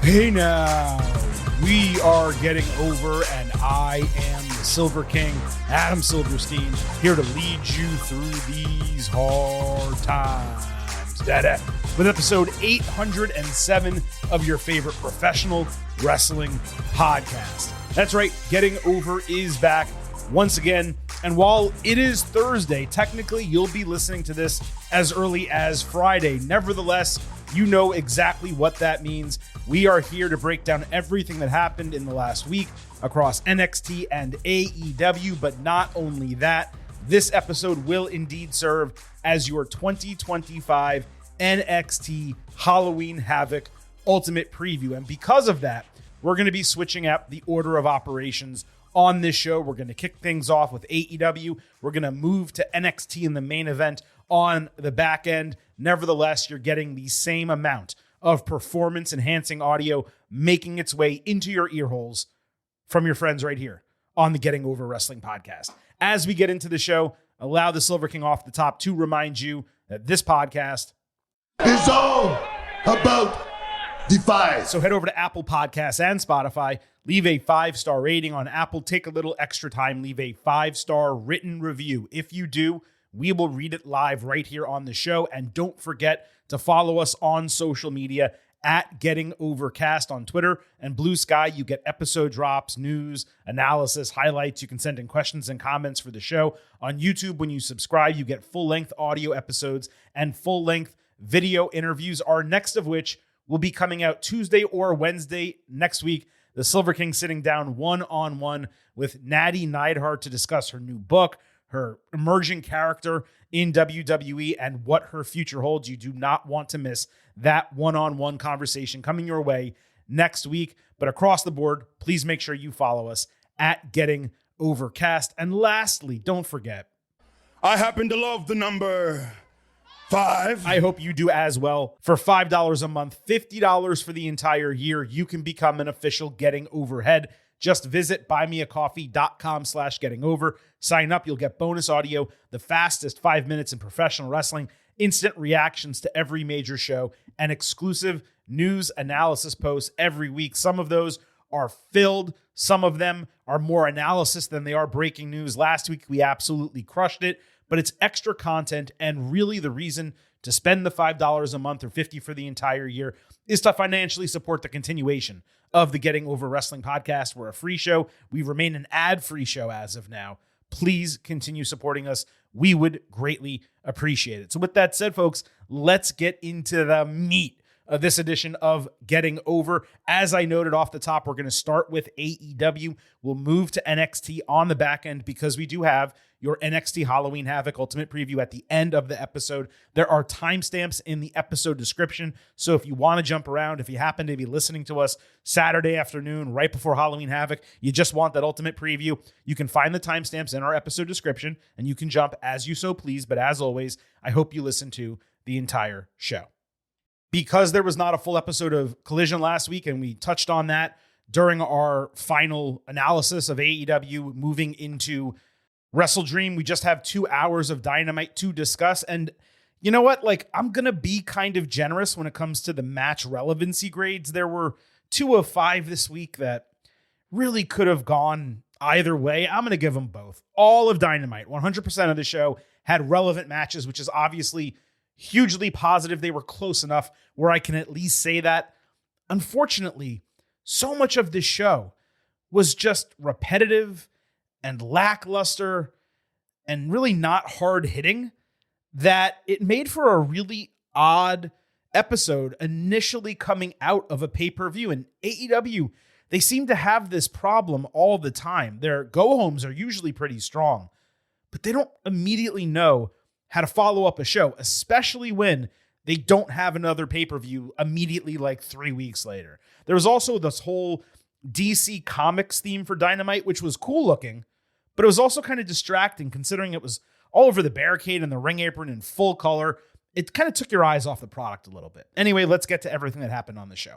Hey now, we are getting over, and I am the Silver King, Adam Silverstein, here to lead you through these hard times. Dada. With episode 807 of your favorite professional wrestling podcast. That's right, Getting Over is back once again. And while it is Thursday, technically you'll be listening to this as early as Friday. Nevertheless, you know exactly what that means. We are here to break down everything that happened in the last week across NXT and AEW. But not only that, this episode will indeed serve as your 2025 NXT Halloween Havoc Ultimate Preview. And because of that, we're going to be switching up the order of operations on this show. We're going to kick things off with AEW. We're going to move to NXT in the main event on the back end. Nevertheless, you're getting the same amount of performance-enhancing audio making its way into your ear holes from your friends right here on the Getting Over Wrestling podcast. As we get into the show, allow the Silver King off the top to remind you that this podcast is all about Defy. So head over to Apple Podcasts and Spotify, leave a 5-star rating on Apple, take a little extra time, leave a 5-star written review. If you do, we will read it live right here on the show. And don't forget to follow us on social media at Getting Overcast on Twitter and Blue Sky. You get episode drops, news, analysis, highlights. You can send in questions and comments for the show. On YouTube, when you subscribe, you get full-length audio episodes and full-length video interviews, our next of which will be coming out Tuesday or Wednesday next week. The Silver King sitting down one-on-one with Natty Neidhart to discuss her new book, her emerging character in WWE, and what her future holds. You do not want to miss that one-on-one conversation coming your way next week. But across the board, please make sure you follow us at Getting Overcast. And lastly, don't forget, I happen to love the number 5. I hope you do as well. For $5 a month, $50 for the entire year, you can become an official Getting Overhead. Just visit buymeacoffee.com/gettingover. Sign up. You'll get bonus audio, the fastest 5 minutes in professional wrestling, instant reactions to every major show, and exclusive news analysis posts every week. Some of those are filled. Some of them are more analysis than they are breaking news. Last week, we absolutely crushed it, but it's extra content, and really the reason to spend the $5 a month or $50 for the entire year is to financially support the continuation of the Getting Over Wrestling podcast. We're a free show. We remain an ad-free show as of now. Please continue supporting us. We would greatly appreciate it. So with that said, folks, let's get into the meat of this edition of Getting Over. As I noted off the top, we're going to start with AEW. We'll move to NXT on the back end because we do have your NXT Halloween Havoc Ultimate Preview at the end of the episode. There are timestamps in the episode description, so if you want to jump around, if you happen to be listening to us Saturday afternoon right before Halloween Havoc, you just want that Ultimate Preview, you can find the timestamps in our episode description, and you can jump as you so please. But as always, I hope you listen to the entire show. Because there was not a full episode of Collision last week, and we touched on that during our final analysis of AEW moving into Wrestle Dream, we just have 2 hours of Dynamite to discuss. And you know what? I'm going to be kind of generous when it comes to the match relevancy grades. There were 2 of 5 this week that really could have gone either way. I'm going to give them both. All of Dynamite, 100% of the show had relevant matches, which is obviously hugely positive. They were close enough where I can at least say that. Unfortunately, so much of this show was just repetitive and lackluster and really not hard hitting that it made for a really odd episode initially coming out of a pay-per-view. And AEW, they seem to have this problem all the time. Their go-homes are usually pretty strong, but they don't immediately know how to follow up a show, especially when they don't have another pay-per-view immediately 3 weeks later. There was also this whole DC Comics theme for Dynamite, which was cool looking, but it was also kind of distracting considering it was all over the barricade and the ring apron in full color. It kind of took your eyes off the product a little bit. Anyway, let's get to everything that happened on the show.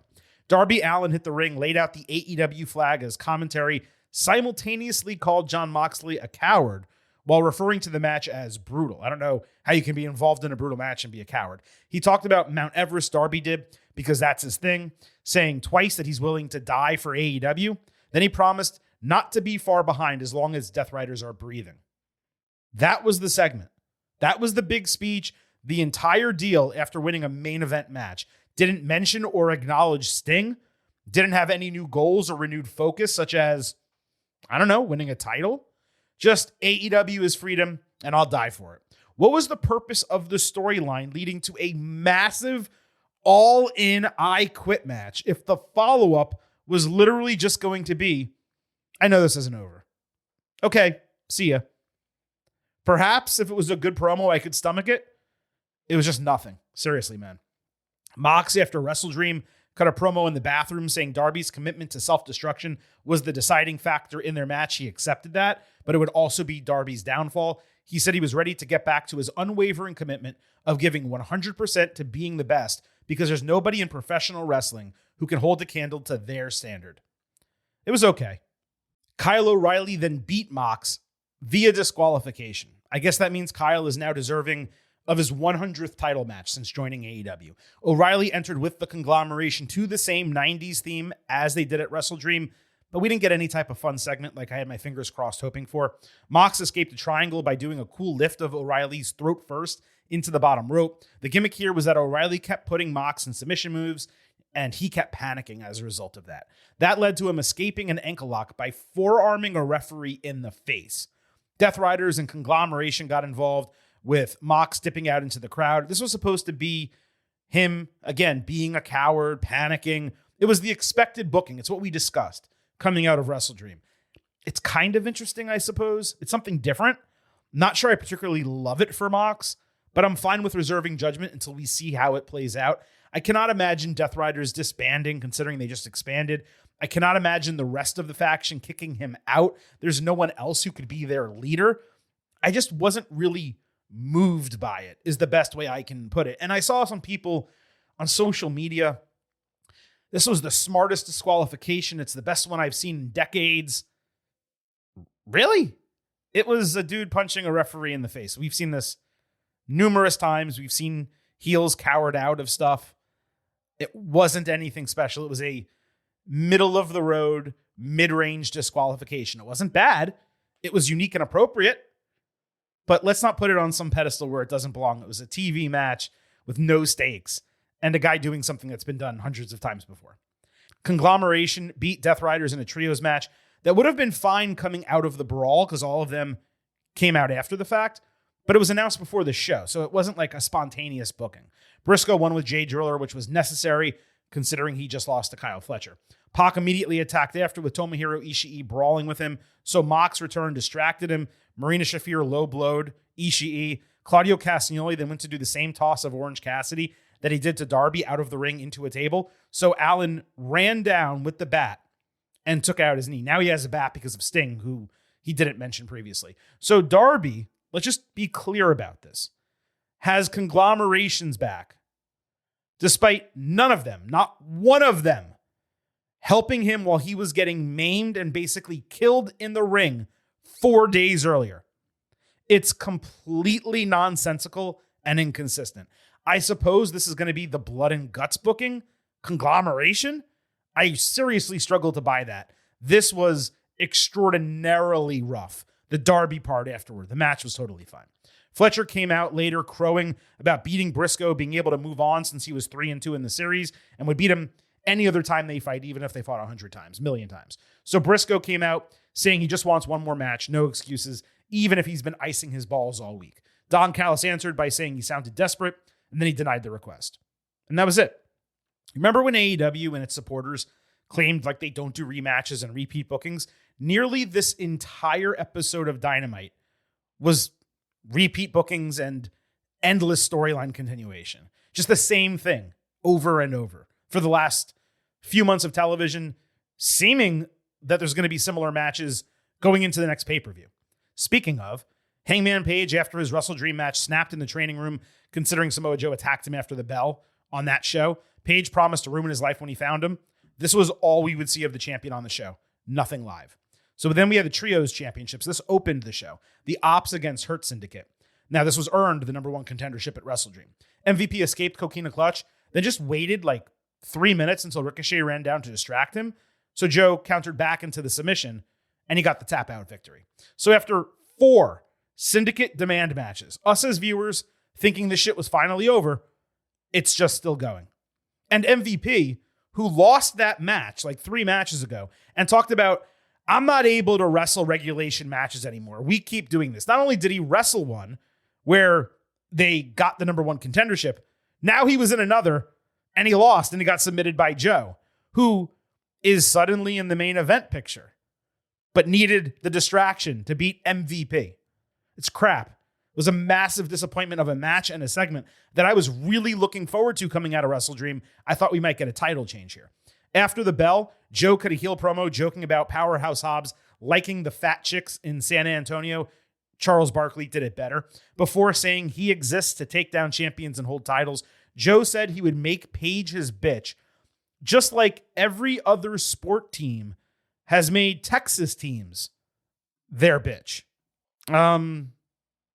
Darby Allin hit the ring, laid out the AEW flag as commentary, simultaneously called Jon Moxley a coward while referring to the match as brutal. I don't know how you can be involved in a brutal match and be a coward. He talked about Mount Everest, Darby did, because that's his thing, saying twice that he's willing to die for AEW. Then he promised not to be far behind as long as Death Riders are breathing. That was the segment. That was the big speech. The entire deal after winning a main event match. Didn't mention or acknowledge Sting. Didn't have any new goals or renewed focus, such as, I don't know, winning a title. Just AEW is freedom, and I'll die for it. What was the purpose of the storyline leading to a massive all-in I Quit match if the follow-up was literally just going to be, I know this isn't over. Okay, see ya. Perhaps if it was a good promo, I could stomach it. It was just nothing. Seriously, man. Mox, after Wrestle Dream, cut a promo in the bathroom saying Darby's commitment to self-destruction was the deciding factor in their match. He accepted that, but it would also be Darby's downfall. He said he was ready to get back to his unwavering commitment of giving 100% to being the best because there's nobody in professional wrestling who can hold the candle to their standard. It was okay. Kyle O'Reilly then beat Mox via disqualification. I guess that means Kyle is now deserving of his 100th title match since joining AEW. O'Reilly entered with the conglomeration to the same 90s theme as they did at Wrestle Dream, but we didn't get any type of fun segment like I had my fingers crossed hoping for. Mox escaped a triangle by doing a cool lift of O'Reilly's throat first into the bottom rope. The gimmick here was that O'Reilly kept putting Mox in submission moves, and he kept panicking as a result of that. That led to him escaping an ankle lock by forearming a referee in the face. Death Riders and Conglomeration got involved with Mox dipping out into the crowd. This was supposed to be him, again, being a coward, panicking. It was the expected booking. It's what we discussed coming out of Wrestle Dream. It's kind of interesting, I suppose. It's something different. Not sure I particularly love it for Mox, but I'm fine with reserving judgment until we see how it plays out. I cannot imagine Death Riders disbanding, considering they just expanded. I cannot imagine the rest of the faction kicking him out. There's no one else who could be their leader. I just wasn't really moved by it, is the best way I can put it. And I saw some people on social media. This was the smartest disqualification. It's the best one I've seen in decades. Really? It was a dude punching a referee in the face. We've seen this numerous times. We've seen heels cowered out of stuff. It wasn't anything special. It was a middle of the road, mid-range disqualification. It wasn't bad. It was unique and appropriate. But let's not put it on some pedestal where it doesn't belong. It was a TV match with no stakes and a guy doing something that's been done hundreds of times before. Conglomeration beat Death Riders in a trios match that would have been fine coming out of the brawl because all of them came out after the fact, but it was announced before the show, so it wasn't like a spontaneous booking. Briscoe won with Jay Driller, which was necessary considering he just lost to Kyle Fletcher. Pac immediately attacked after with Tomohiro Ishii brawling with him, so Mox returned, distracted him. Marina Shafir low-blowed Ishii. Claudio Castagnoli then went to do the same toss of Orange Cassidy that he did to Darby out of the ring into a table. So Allen ran down with the bat and took out his knee. Now he has a bat because of Sting, who he didn't mention previously. So Darby, let's just be clear about this, has Conglomeration's back, despite none of them, not one of them, helping him while he was getting maimed and basically killed in the ring 4 days earlier. It's completely nonsensical and inconsistent. I suppose this is going to be the blood and guts booking Conglomeration. I seriously struggle to buy that. This was extraordinarily rough. The Darby part afterward, the match was totally fine. Fletcher came out later crowing about beating Briscoe, being able to move on since he was 3-2 in the series, and would beat him any other time they fight, even if they fought 100 times, a million times. So Briscoe came out saying he just wants one more match, no excuses, even if he's been icing his balls all week. Don Callis answered by saying he sounded desperate, and then he denied the request. And that was it. Remember when AEW and its supporters claimed like they don't do rematches and repeat bookings? Nearly this entire episode of Dynamite was repeat bookings and endless storyline continuation. Just the same thing over and over for the last few months of television, seeming that there's going to be similar matches going into the next pay-per-view. Speaking of, Hangman Page, after his Wrestle Dream match, snapped in the training room, considering Samoa Joe attacked him after the bell on that show. Page promised to ruin his life when he found him. This was all we would see of the champion on the show. Nothing live. So then we had the Trios Championships. This opened the show. The Ops against Hurt Syndicate. Now, this was earned the number one contendership at Wrestle Dream. MVP escaped Coquina Clutch, then just waited like 3 minutes until Ricochet ran down to distract him. So Joe countered back into the submission, and he got the tap out victory. So after 4 Syndicate demand matches, us as viewers thinking this shit was finally over, it's just still going. And MVP, who lost that match like 3 matches ago and talked about, I'm not able to wrestle regulation matches anymore. We keep doing this. Not only did he wrestle one where they got the number 1 contendership, now he was in another and he lost and he got submitted by Joe, who is suddenly in the main event picture, but needed the distraction to beat MVP. It's crap. It was a massive disappointment of a match and a segment that I was really looking forward to coming out of Wrestle Dream. I thought we might get a title change here. After the bell, Joe cut a heel promo joking about Powerhouse Hobbs liking the fat chicks in San Antonio. Charles Barkley did it better. Before saying he exists to take down champions and hold titles, Joe said he would make Paige his bitch, just like every other sport team has made Texas teams their bitch.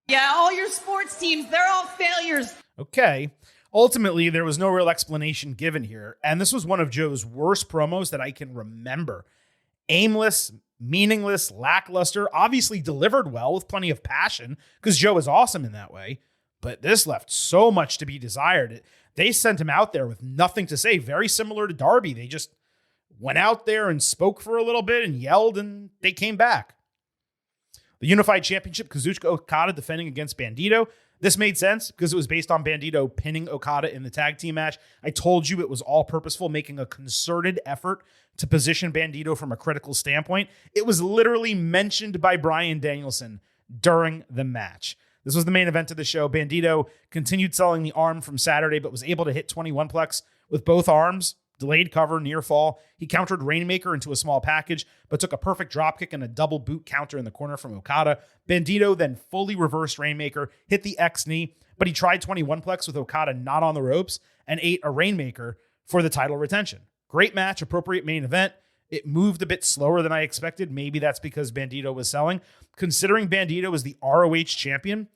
Yeah, all your sports teams, they're all failures. Okay. Ultimately, there was no real explanation given here, and this was one of Joe's worst promos that I can remember. Aimless, meaningless, lackluster, obviously delivered well with plenty of passion, because Joe is awesome in that way, but this left so much to be desired. They sent him out there with nothing to say, very similar to Darby. They just went out there and spoke for a little bit and yelled, and they came back. The Unified Championship, Kazuchika Okada defending against Bandito. This made sense because it was based on Bandito pinning Okada in the tag team match. I told you it was all purposeful, making a concerted effort to position Bandito from a critical standpoint. It was literally mentioned by Bryan Danielson during the match. This was the main event of the show. Bandito continued selling the arm from Saturday, but was able to hit 21-plex with both arms. Delayed cover, near fall. He countered Rainmaker into a small package, but took a perfect dropkick and a double boot counter in the corner from Okada. Bandito then fully reversed Rainmaker, hit the X knee, but he tried 21-plex with Okada not on the ropes and ate a Rainmaker for the title retention. Great match, appropriate main event. It moved a bit slower than I expected. Maybe that's because Bandito was selling. Considering Bandito was the ROH champion,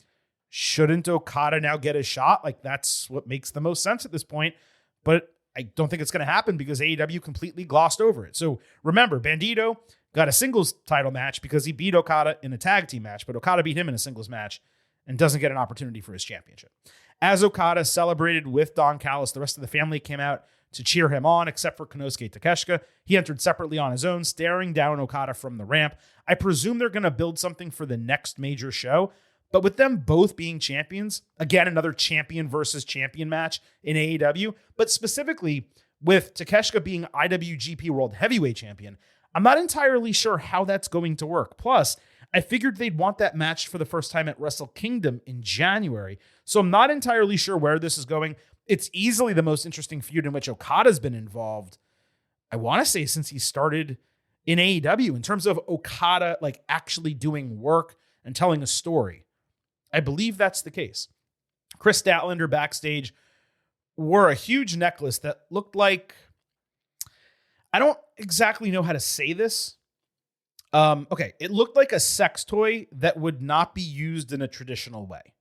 shouldn't Okada now get a shot? Like, that's what makes the most sense at this point. But I don't think it's going to happen because AEW completely glossed over it. So remember, Bandito got a singles title match because he beat Okada in a tag team match, but Okada beat him in a singles match and doesn't get an opportunity for his championship. As Okada celebrated with Don Callis, the rest of the family came out to cheer him on, except for Konosuke Takeshita. He entered separately on his own, staring down Okada from the ramp. I presume they're going to build something for the next major show. But with them both being champions, again, another champion versus champion match in AEW, but specifically with Takeshita being IWGP World Heavyweight Champion, I'm not entirely sure how that's going to work. Plus, I figured they'd want that match for the first time at Wrestle Kingdom in January, so I'm not entirely sure where this is going. It's easily the most interesting feud in which Okada's been involved, I want to say, since he started in AEW, in terms of Okada like actually doing work and telling a story. I believe that's the case. Chris Statlander backstage wore a huge necklace that looked like, I don't exactly know how to say this. Okay, it looked like a sex toy that would not be used in a traditional way.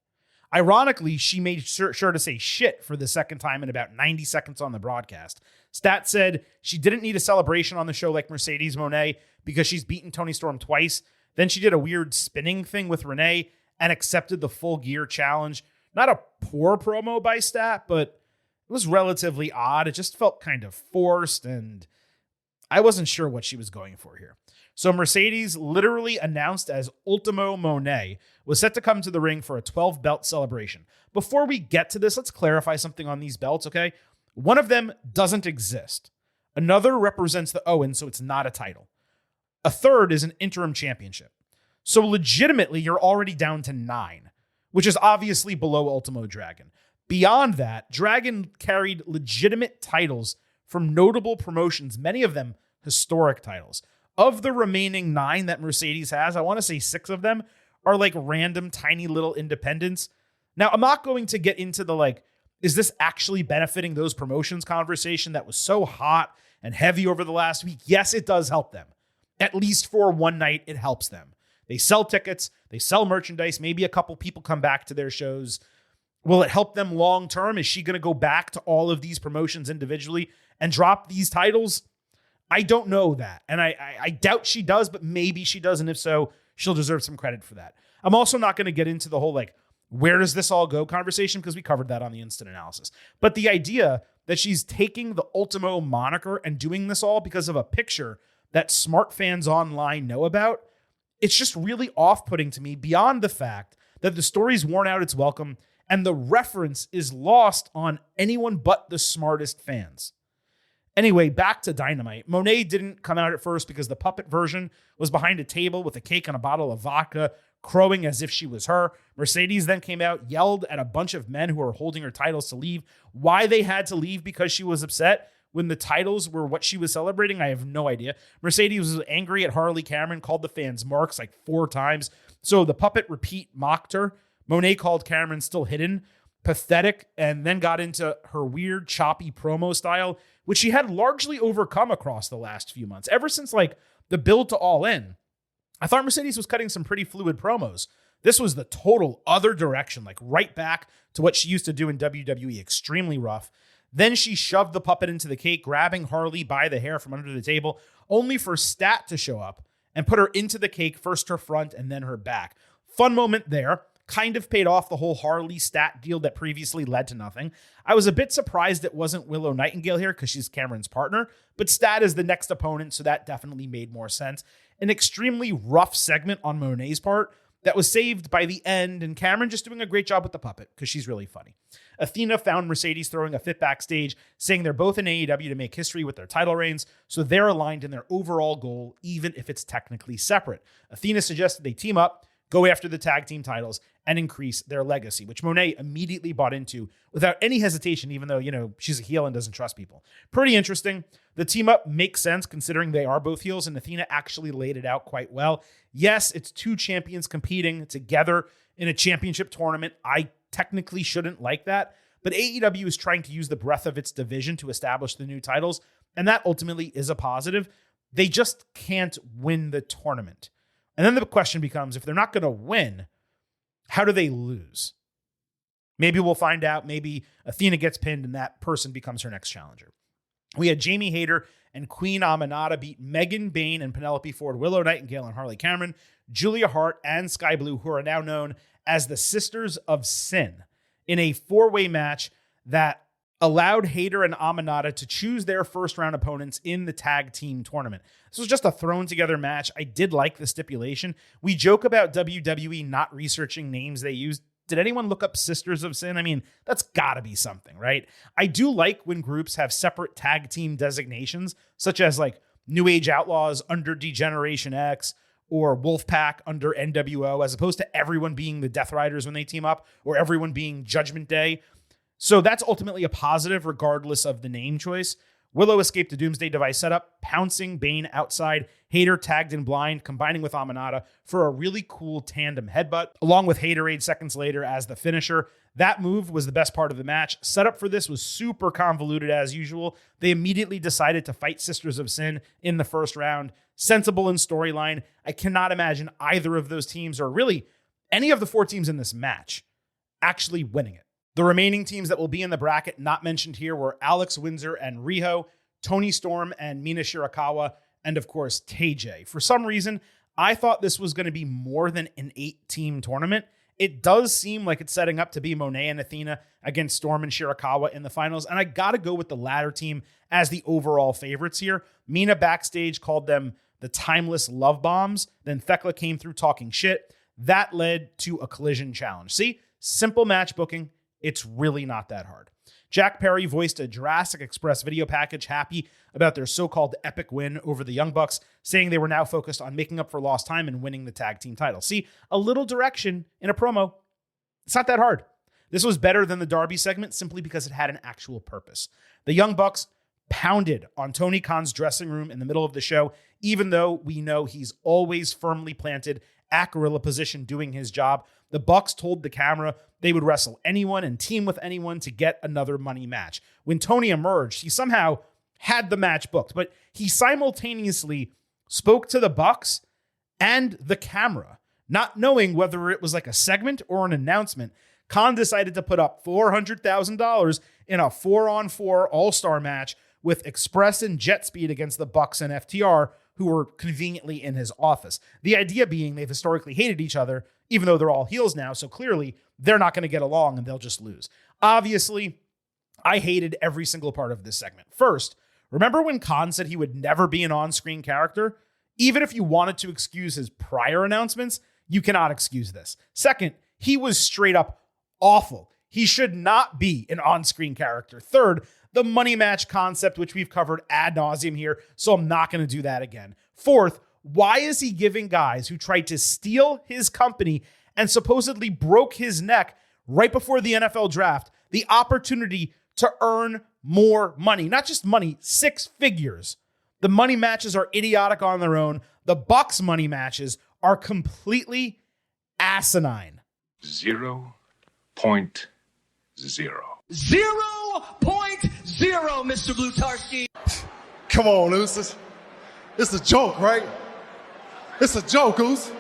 Ironically, she made sure to say shit for the second time in about 90 seconds on the broadcast. Stat said she didn't need a celebration on the show like Mercedes Moné because she's beaten Toni Storm twice. Then she did a weird spinning thing with Renee and accepted the Full Gear challenge. Not a poor promo by Stat, but it was relatively odd. It just felt kind of forced, and I wasn't sure what she was going for here. So Mercedes, literally announced as Ultimo Monet, was set to come to the ring for a 12-belt celebration. Before we get to this, let's clarify something on these belts, okay? One of them doesn't exist. Another represents the Owen, so it's not a title. A third is an interim championship. So legitimately, you're already down to 9, which is obviously below Ultimo Dragon. Beyond that, Dragon carried legitimate titles from notable promotions, many of them historic titles. Of the remaining 9 that Mercedes has, I want to say 6 of them are like random tiny little independents. Now, I'm not going to get into the is this actually benefiting those promotions conversation that was so hot and heavy over the last week? Yes, it does help them. At least for one night, it helps them. They sell tickets, they sell merchandise, maybe a couple people come back to their shows. Will it help them long term? Is she going to go back to all of these promotions individually and drop these titles? I don't know that. And I doubt she does, but maybe she does. And if so, she'll deserve some credit for that. I'm also not going to get into the whole, like, where does this all go conversation, because we covered that on the instant analysis. But the idea that she's taking the Ultimo moniker and doing this all because of a picture that smart fans online know about, it's just really off-putting to me, beyond the fact that the story's worn out its welcome and the reference is lost on anyone but the smartest fans. Anyway, back to Dynamite. Monet didn't come out at first because the puppet version was behind a table with a cake and a bottle of vodka, crowing as if she was her. Mercedes then came out, yelled at a bunch of men who were holding her titles to leave. Why they had to leave because she was upset when the titles were what she was celebrating, I have no idea. Mercedes was angry at Harley Cameron, called the fans marks like 4 times. So the puppet repeat mocked her. Monet called Cameron still hidden, pathetic, and then got into her weird, choppy promo style, which she had largely overcome across the last few months. Ever since like the build to All In, I thought Mercedes was cutting some pretty fluid promos. This was the total other direction, like right back to what she used to do in WWE, extremely rough. Then she shoved the puppet into the cake, grabbing Harley by the hair from under the table, only for Stat to show up and put her into the cake, first her front and then her back. Fun moment there. Kind of paid off the whole Harley Stat deal that previously led to nothing. I was a bit surprised it wasn't Willow Nightingale here because she's Cameron's partner, but Stat is the next opponent, so that definitely made more sense. An extremely rough segment on Monet's part that was saved by the end, and Cameron just doing a great job with the puppet because she's really funny. Athena found Mercedes throwing a fit backstage, saying they're both in AEW to make history with their title reigns, so they're aligned in their overall goal, even if it's technically separate. Athena suggested they team up, go after the tag team titles, and increase their legacy, which Monet immediately bought into without any hesitation, even though, she's a heel and doesn't trust people. Pretty interesting. The team up makes sense considering they are both heels, and Athena actually laid it out quite well. Yes, it's 2 champions competing together in a championship tournament. I technically shouldn't like that, but AEW is trying to use the breadth of its division to establish the new titles, and that ultimately is a positive. They just can't win the tournament. And then the question becomes, if they're not going to win, how do they lose? Maybe we'll find out. Maybe Athena gets pinned and that person becomes her next challenger. We had Jamie Hayter and Queen Aminata beat Megan Bayne and Penelope Ford, Willow Nightingale and Harley Cameron, Julia Hart and Sky Blue, who are now known as the Sisters of Sin, in a 4-way match that allowed Hayter and Aminata to choose their first-round opponents in the tag team tournament. This was just a thrown-together match. I did like the stipulation. We joke about WWE not researching names they use. Did anyone look up Sisters of Sin? I mean, that's got to be something, right? I do like when groups have separate tag team designations, such as like New Age Outlaws under Degeneration X, or Wolfpack under NWO, as opposed to everyone being the Death Riders when they team up, or everyone being Judgment Day. So that's ultimately a positive, regardless of the name choice. Willow escaped the Doomsday Device setup, pouncing Bayne outside. Hayter tagged in blind, combining with Aminata for a really cool tandem headbutt, along with Haterade seconds later as the finisher. That move was the best part of the match. Setup for this was super convoluted as usual. They immediately decided to fight Sisters of Sin in the first round. Sensible in storyline. I cannot imagine either of those teams, or really any of the 4 teams in this match, actually winning it. The remaining teams that will be in the bracket not mentioned here were Alex Windsor and Riho, Toni Storm and Mina Shirakawa, and of course, Tay-J. For some reason, I thought this was going to be more than an 8-team tournament. It does seem like it's setting up to be Monet and Athena against Storm and Shirakawa in the finals, and I got to go with the latter team as the overall favorites here. Mina backstage called them the Timeless Love Bombs. Then Thekla came through talking shit. That led to a collision challenge. See? Simple match booking. It's really not that hard. Jack Perry voiced a Jurassic Express video package, happy about their so-called epic win over the Young Bucks, saying they were now focused on making up for lost time and winning the tag team title. See, a little direction in a promo. It's not that hard. This was better than the Darby segment simply because it had an actual purpose. The Young Bucks pounded on Tony Khan's dressing room in the middle of the show, even though we know he's always firmly planted at gorilla position doing his job. The Bucks told the camera they would wrestle anyone and team with anyone to get another money match. When Tony emerged, he somehow had the match booked, but he simultaneously spoke to the Bucks and the camera, not knowing whether it was like a segment or an announcement. Khan decided to put up $400,000 in a 4-on-4 all-star match with Express and Jet Speed against the Bucks and FTR, who were conveniently in his office. The idea being they've historically hated each other, even though they're all heels now, so clearly they're not going to get along and they'll just lose. Obviously, I hated every single part of this segment. First, remember when Khan said he would never be an on-screen character? Even if you wanted to excuse his prior announcements, you cannot excuse this. Second, he was straight up awful. He should not be an on-screen character. Third, the money match concept, which we've covered ad nauseum here, so I'm not going to do that again. Fourth, why is he giving guys who tried to steal his company and supposedly broke his neck right before the NFL draft the opportunity to earn more money? Not just money, 6 figures. The money matches are idiotic on their own. The Bucks money matches are completely asinine. 0.0. 0.0, Mr. Blutarski. Come on, Oos. It's a joke, right? It's a joke, Oos.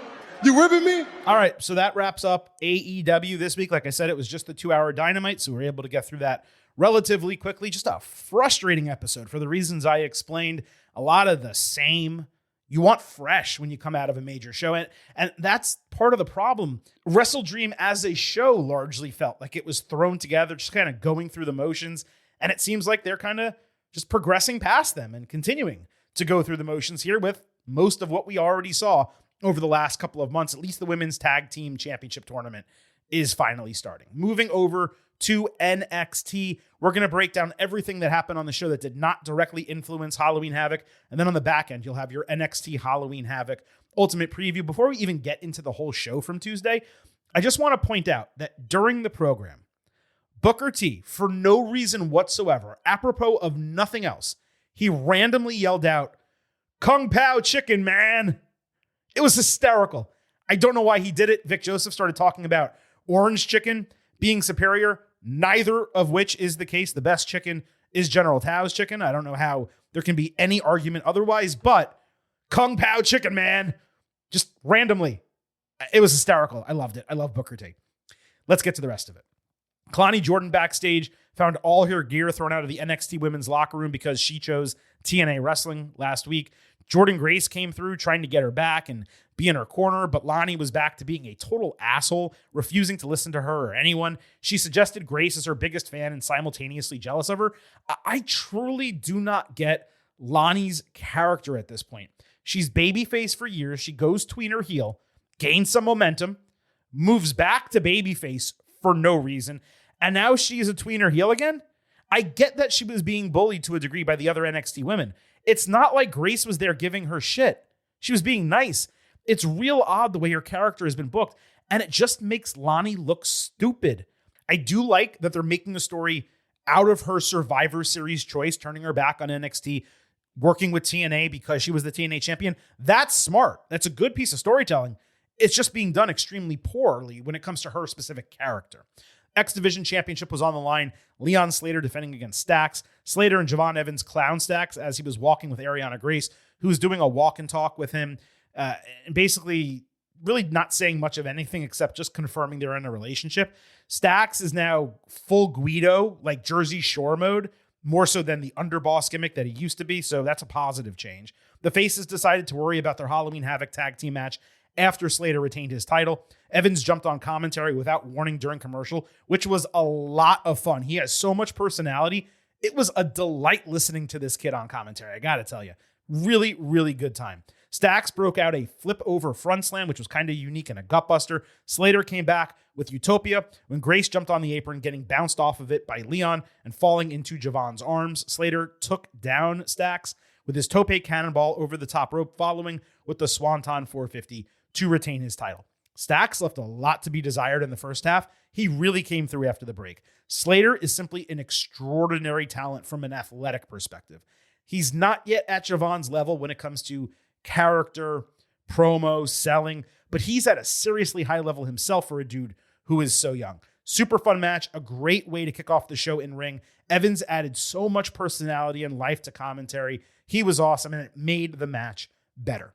You ribbing me? All right, so that wraps up AEW this week. Like I said, it was just the 2-hour Dynamite, so we were able to get through that relatively quickly. Just a frustrating episode for the reasons I explained. A lot of the same. You want fresh when you come out of a major show. And that's part of the problem. Wrestle Dream as a show largely felt like it was thrown together, just kind of going through the motions. And it seems like they're kind of just progressing past them and continuing to go through the motions here with most of what we already saw over the last couple of months. At least the Women's Tag Team Championship Tournament is finally starting. Moving over to NXT, we're going to break down everything that happened on the show that did not directly influence Halloween Havoc. And then on the back end, you'll have your NXT Halloween Havoc Ultimate Preview. Before we even get into the whole show from Tuesday, I just want to point out that during the program, Booker T, for no reason whatsoever, apropos of nothing else, he randomly yelled out, "Kung Pao chicken, man." It was hysterical. I don't know why he did it. Vic Joseph started talking about orange chicken being superior, neither of which is the case. The best chicken is General Tao's chicken. I don't know how there can be any argument otherwise, but Kung Pao chicken, man. Just randomly. It was hysterical. I loved it. I love Booker T. Let's get to the rest of it. Kalani Jordan backstage found all her gear thrown out of the NXT women's locker room because she chose TNA Wrestling last week. Jordan Grace came through trying to get her back and be in her corner, but Lani was back to being a total asshole, refusing to listen to her or anyone. She suggested Grace is her biggest fan and simultaneously jealous of her. I truly do not get Lani's character at this point. She's babyface for years. She goes tweener heel, gains some momentum, moves back to babyface for no reason, and now she is a tweener heel again? I get that she was being bullied to a degree by the other NXT women. It's not like Grace was there giving her shit. She was being nice. It's real odd the way her character has been booked, and it just makes Lani look stupid. I do like that they're making a story out of her Survivor Series choice, turning her back on NXT, working with TNA because she was the TNA champion. That's smart. That's a good piece of storytelling. It's just being done extremely poorly when it comes to her specific character. X Division Championship was on the line. Leon Slater defending against Stax. Slater and Javon Evans clown Stax as he was walking with Ariana Grace, who was doing a walk and talk with him, and basically really not saying much of anything except just confirming they're in a relationship. Stax is now full Guido, like Jersey Shore mode, more so than the underboss gimmick that he used to be, so that's a positive change. The Faces decided to worry about their Halloween Havoc tag team match after Slater retained his title. Evans jumped on commentary without warning during commercial, which was a lot of fun. He has so much personality. It was a delight listening to this kid on commentary, I gotta tell you. Really, really good time. Stax broke out a flip over front slam, which was kind of unique and a gutbuster. Slater came back with Utopia when Grace jumped on the apron, getting bounced off of it by Leon and falling into Javon's arms. Slater took down Stax with his tope cannonball over the top rope, following with the Swanton 450 to retain his title. Stax left a lot to be desired in the first half. He really came through after the break. Slater is simply an extraordinary talent from an athletic perspective. He's not yet at Javon's level when it comes to character, promo, selling, but he's at a seriously high level himself for a dude who is so young. Super fun match, a great way to kick off the show in ring. Evans added so much personality and life to commentary. He was awesome, and it made the match better.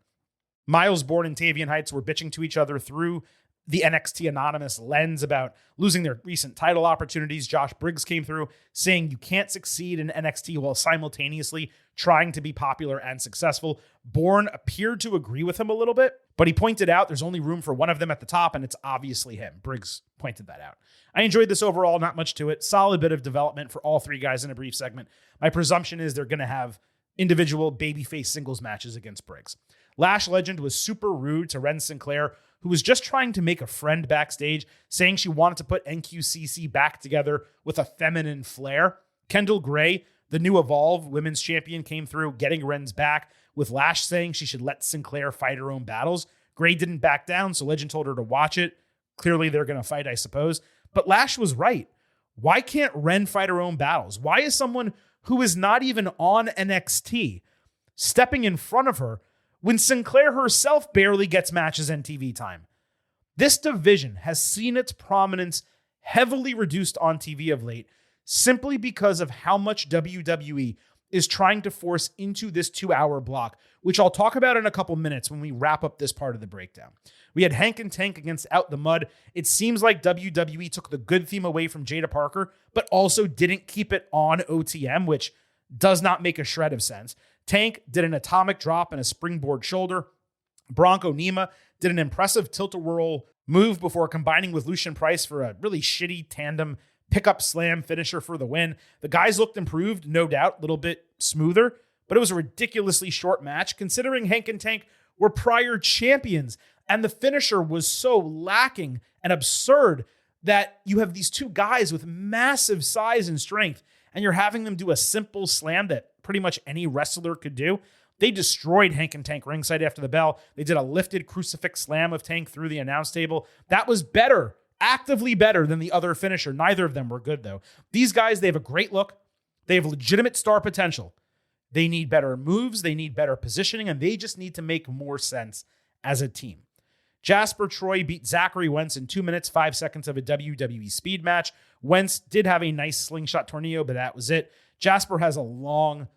Miles Bourne and Tavian Heights were bitching to each other through the NXT Anonymous lens about losing their recent title opportunities. Josh Briggs came through saying you can't succeed in NXT while simultaneously trying to be popular and successful. Bourne appeared to agree with him a little bit, but he pointed out there's only room for one of them at the top, and it's obviously him. Briggs pointed that out. I enjoyed this overall, not much to it. Solid bit of development for all three guys in a brief segment. My presumption is they're going to have individual babyface singles matches against Briggs. Lash Legend was super rude to Ren Sinclair, who was just trying to make a friend backstage, saying she wanted to put NQCC back together with a feminine flair. Kendall Gray, the new Evolve women's champion, came through, getting Ren's back, with Lash saying she should let Sinclair fight her own battles. Gray didn't back down, so Legend told her to watch it. Clearly, they're going to fight, I suppose. But Lash was right. Why can't Ren fight her own battles? Why is someone who is not even on NXT stepping in front of her when Sinclair herself barely gets matches and TV time? This division has seen its prominence heavily reduced on TV of late simply because of how much WWE is trying to force into this 2-hour block, which I'll talk about in a couple minutes when we wrap up this part of the breakdown. We had Hank and Tank against Out the Mud. It seems like WWE took the good theme away from Jada Parker, but also didn't keep it on OTM, which does not make a shred of sense. Tank did an atomic drop and a springboard shoulder. Bronco Nima did an impressive tilt-a-whirl move before combining with Lucian Price for a really shitty tandem pickup slam finisher for the win. The guys looked improved, no doubt, a little bit smoother, but it was a ridiculously short match considering Hank and Tank were prior champions, and the finisher was so lacking and absurd that you have these two guys with massive size and strength, and you're having them do a simple slam that pretty much any wrestler could do. They destroyed Hank and Tank ringside after the bell. They did a lifted crucifix slam of Tank through the announce table. That was better, actively better than the other finisher. Neither of them were good, though. These guys, they have a great look. They have legitimate star potential. They need better moves. They need better positioning, and they just need to make more sense as a team. Jasper Troy beat Zachary Wentz in 2 minutes, 5 seconds of a WWE speed match. Wentz did have a nice slingshot tornado, but that was it. Jasper has a long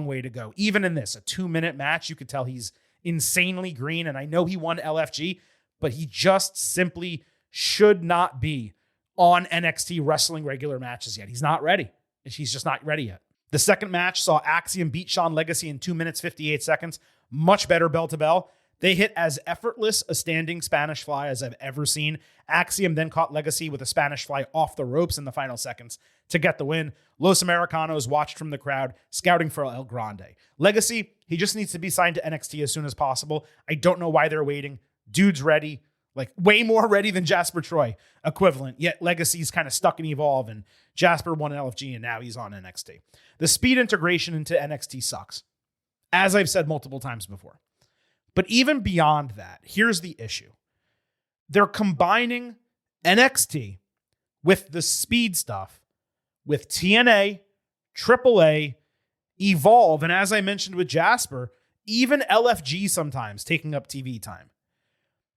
way to go. Even in this, a 2-minute match, you could tell he's insanely green, and I know he won LFG, but he just simply should not be on NXT wrestling regular matches yet. He's not ready. He's just not ready yet. The second match saw Axiom beat Sean Legacy in 2 minutes, 58 seconds. Much better bell to bell. They hit as effortless a standing Spanish fly as I've ever seen. Axiom then caught Legacy with a Spanish fly off the ropes in the final seconds to get the win. Los Americanos watched from the crowd, scouting for El Grande. Legacy, he just needs to be signed to NXT as soon as possible. I don't know why they're waiting. Dude's ready, like way more ready than Jasper Troy equivalent. Yet Legacy's kind of stuck in Evolve, and Jasper won an LFG, and now he's on NXT. The speed integration into NXT sucks, as I've said multiple times before. But even beyond that, here's the issue. They're combining NXT with the speed stuff with TNA, AAA, Evolve, and as I mentioned with Jasper, even LFG sometimes taking up TV time.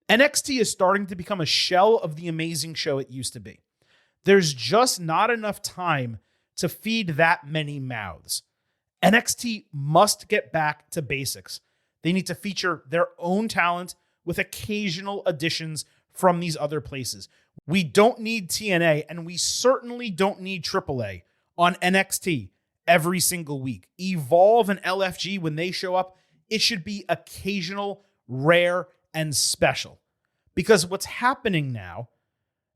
NXT is starting to become a shell of the amazing show it used to be. There's just not enough time to feed that many mouths. NXT must get back to basics. They need to feature their own talent with occasional additions from these other places. We don't need TNA, and we certainly don't need AAA on NXT every single week. Evolve and LFG, when they show up, it should be occasional, rare, and special. Because what's happening now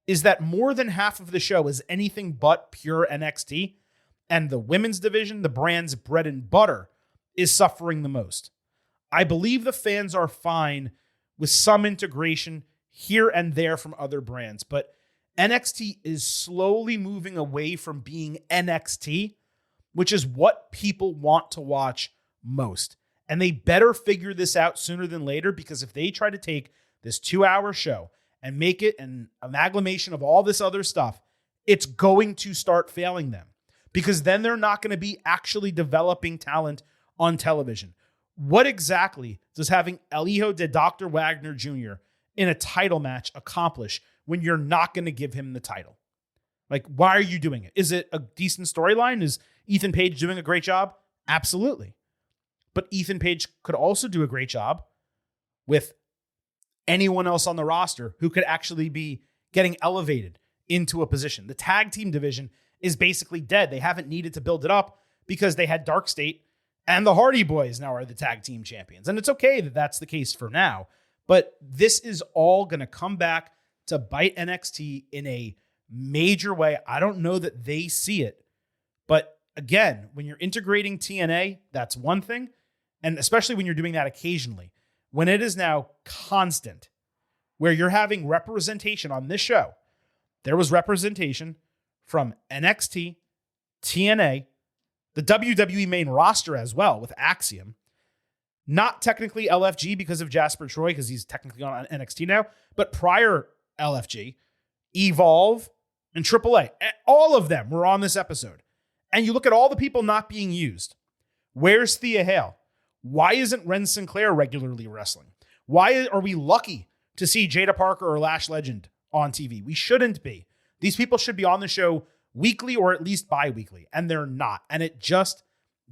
is that more than half of the show is anything but pure NXT, and the women's division, the brand's bread and butter, is suffering the most. I believe the fans are fine with some integration here and there from other brands, but NXT is slowly moving away from being NXT, which is what people want to watch most. And they better figure this out sooner than later, because if they try to take this 2-hour show and make it an amalgamation of all this other stuff, it's going to start failing them, because then they're not going to be actually developing talent on television. What exactly does having El Hijo de Dr. Wagner Jr. in a title match accomplish when you're not going to give him the title? Like, why are you doing it? Is it a decent storyline? Is Ethan Page doing a great job? Absolutely. But Ethan Page could also do a great job with anyone else on the roster who could actually be getting elevated into a position. The tag team division is basically dead. They haven't needed to build it up because they had Dark State and the Hardy Boys now are the tag team champions. And it's okay that that's the case for now, but this is all going to come back to bite NXT in a major way. I don't know that they see it, but again, when you're integrating TNA, that's one thing. And especially when you're doing that occasionally, when it is now constant, where you're having representation on this show, there was representation from NXT, TNA, the WWE main roster as well with Axiom. Not technically LFG because of Jasper Troy, because he's technically on NXT now, but prior LFG, Evolve, and AAA. All of them were on this episode. And you look at all the people not being used. Where's Thea Hale? Why isn't Ren Sinclair regularly wrestling? Why are we lucky to see Jada Parker or Lash Legend on TV? We shouldn't be. These people should be on the show weekly or at least bi-weekly, and they're not. And it just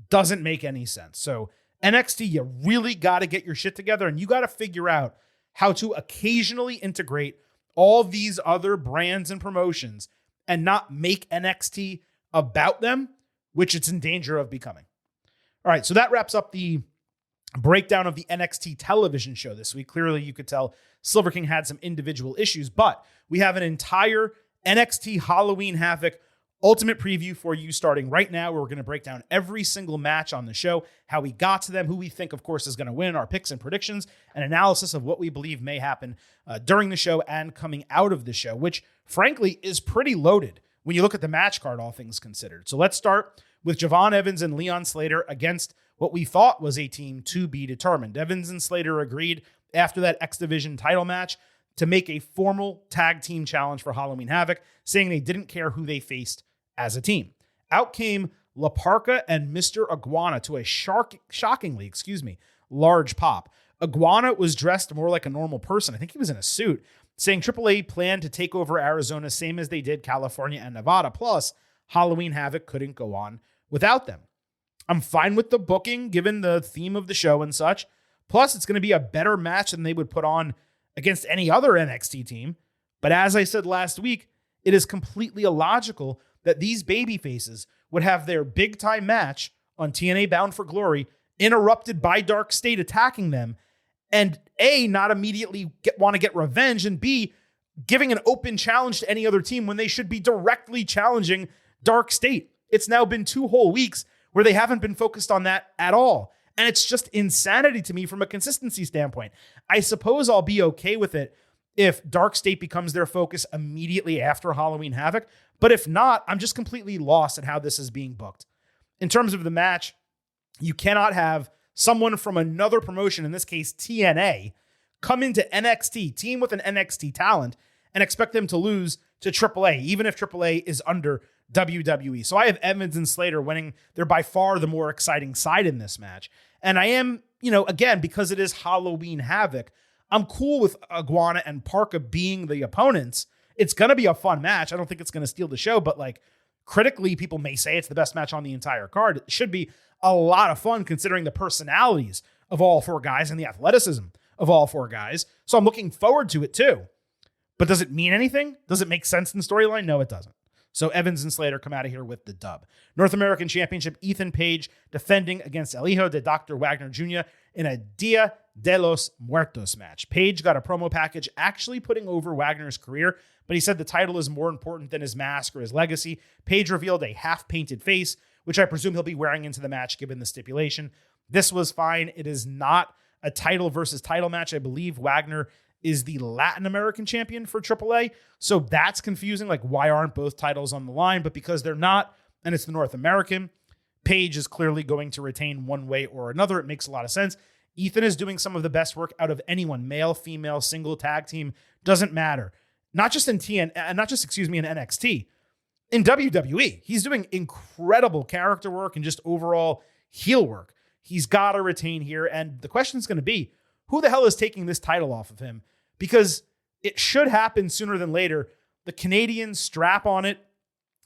doesn't make any sense. So NXT, you really got to get your shit together, and you got to figure out how to occasionally integrate all these other brands and promotions and not make NXT about them, which it's in danger of becoming. All right, so that wraps up the breakdown of the NXT television show this week. Clearly, you could tell Silver King had some individual issues, but we have an entire NXT Halloween Havoc ultimate preview for you starting right now, where we're going to break down every single match on the show, how we got to them, who we think, of course, is going to win, our picks and predictions, and analysis of what we believe may happen during the show and coming out of the show, which, frankly, is pretty loaded when you look at the match card, all things considered. So let's start with Javon Evans and Leon Slater against what we thought was a team to be determined. Evans and Slater agreed after that X Division title match to make a formal tag team challenge for Halloween Havoc, saying they didn't care who they faced as a team. Out came La Parka and Mr. Iguana to a shockingly, large pop. Iguana was dressed more like a normal person. I think he was in a suit, saying AAA planned to take over Arizona, same as they did California and Nevada. Plus, Halloween Havoc couldn't go on without them. I'm fine with the booking, given the theme of the show and such. Plus, it's going to be a better match than they would put on against any other NXT team. But as I said last week, it is completely illogical that these baby faces would have their big-time match on TNA Bound for Glory interrupted by Dark State attacking them, and A, not immediately want to get revenge, and B, giving an open challenge to any other team when they should be directly challenging Dark State. It's now been 2 whole weeks where they haven't been focused on that at all. And it's just insanity to me from a consistency standpoint. I suppose I'll be okay with it if Dark State becomes their focus immediately after Halloween Havoc. But if not, I'm just completely lost at how this is being booked. In terms of the match, you cannot have someone from another promotion, in this case TNA, come into NXT, team with an NXT talent, and expect them to lose to AAA, even if AAA is under WWE. So I have Evans and Slater winning. They're by far the more exciting side in this match. And I am, again, because it is Halloween Havoc, I'm cool with Iguana and Parka being the opponents. It's going to be a fun match. I don't think it's going to steal the show, but critically, people may say it's the best match on the entire card. It should be a lot of fun considering the personalities of all 4 guys and the athleticism of all 4 guys. So I'm looking forward to it too. But does it mean anything? Does it make sense in the storyline? No, it doesn't. So Evans and Slater come out of here with the dub. North American Championship, Ethan Page defending against El Hijo de Dr. Wagner Jr. in a Dia de los Muertos match. Page got a promo package actually putting over Wagner's career, but he said the title is more important than his mask or his legacy. Page revealed a half-painted face, which I presume he'll be wearing into the match given the stipulation. This was fine. It is not a title versus title match. I believe Wagner is the Latin American champion for AAA. So that's confusing. Why aren't both titles on the line? But because they're not, and it's the North American, Page is clearly going to retain one way or another. It makes a lot of sense. Ethan is doing some of the best work out of anyone, male, female, single, tag team, doesn't matter. Not just in NXT, in WWE. He's doing incredible character work and just overall heel work. He's got to retain here. And the question is going to be, who the hell is taking this title off of him? Because it should happen sooner than later. The Canadian strap on it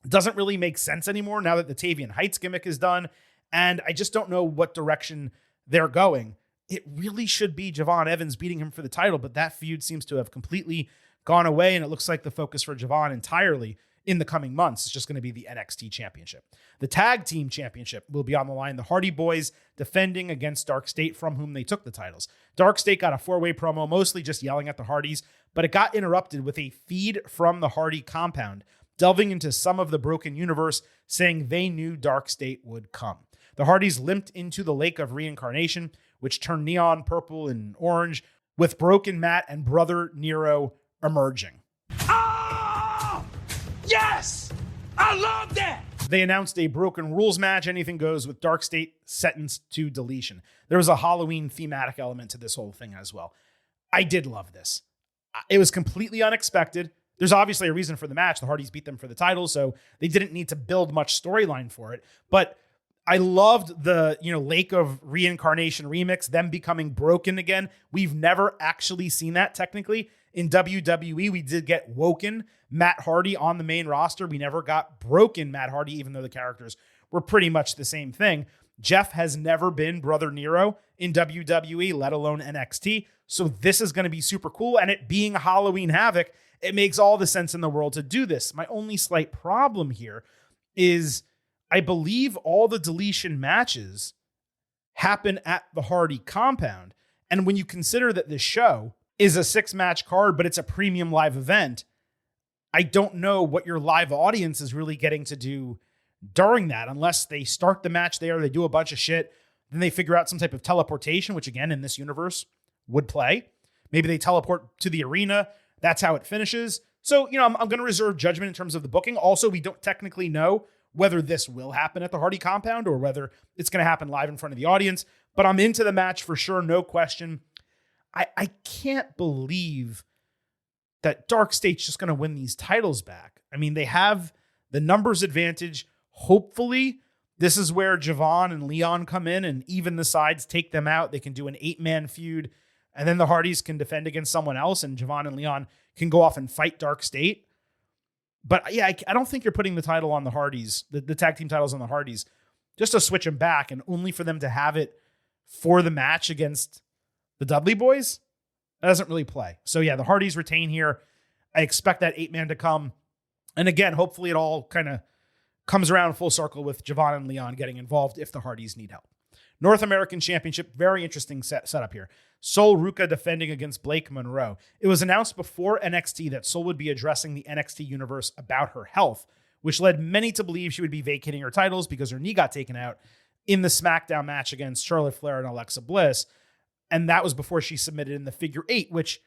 doesn't really make sense anymore now that the Tavian Heights gimmick is done. And I just don't know what direction they're going. it really should be Javon Evans beating him for the title, but that feud seems to have completely gone away, and it looks like the focus for Javon entirely in the coming months is just going to be the NXT Championship. The Tag Team Championship will be on the line. The Hardy Boys defending against Dark State, from whom they took the titles. Dark State got a 4-way promo, mostly just yelling at the Hardys, but it got interrupted with a feed from the Hardy compound, delving into some of the broken universe, saying they knew Dark State would come. The Hardys limped into the lake of reincarnation, which turned neon purple and orange, with Broken Matt and Brother Nero emerging. Oh! Yes! I love that! They announced a Broken Rules match. Anything goes, with Dark State sentenced to deletion. There was a Halloween thematic element to this whole thing as well. I did love this. It was completely unexpected. There's obviously a reason for the match. The Hardys beat them for the title, so they didn't need to build much storyline for it. But I loved the, Lake of Reincarnation remix, them becoming broken again. We've never actually seen that technically. In WWE, we did get Woken Matt Hardy on the main roster. We never got Broken Matt Hardy, even though the characters were pretty much the same thing. Jeff has never been Brother Nero in WWE, let alone NXT. So this is going to be super cool. And it being Halloween Havoc, it makes all the sense in the world to do this. My only slight problem here is I believe all the deletion matches happen at the Hardy compound. And when you consider that this show is a 6-match card, but it's a premium live event, I don't know what your live audience is really getting to do during that, unless they start the match there, they do a bunch of shit, then they figure out some type of teleportation, which again, in this universe would play. Maybe they teleport to the arena. That's how it finishes. So, I'm going to reserve judgment in terms of the booking. Also, we don't technically know whether this will happen at the Hardy compound or whether it's going to happen live in front of the audience, but I'm into the match for sure. No question. I can't believe that Dark State's just going to win these titles back. I mean, they have the numbers advantage. Hopefully, this is where Javon and Leon come in and even the sides, take them out. They can do an 8-man feud, and then the Hardys can defend against someone else, and Javon and Leon can go off and fight Dark State. But yeah, I don't think you're putting the title on the Hardys, the tag team titles on the Hardys, just to switch them back and only for them to have it for the match against the Dudley Boys. That doesn't really play. So yeah, the Hardys retain here. I expect that 8-man to come. And again, hopefully it all kind of comes around full circle with Javon and Leon getting involved if the Hardys need help. North American Championship, very interesting setup here. Sol Ruca defending against Blake Monroe. It was announced before NXT that Sol would be addressing the NXT universe about her health, which led many to believe she would be vacating her titles because her knee got taken out in the SmackDown match against Charlotte Flair and Alexa Bliss. And that was before she submitted in the figure 8, which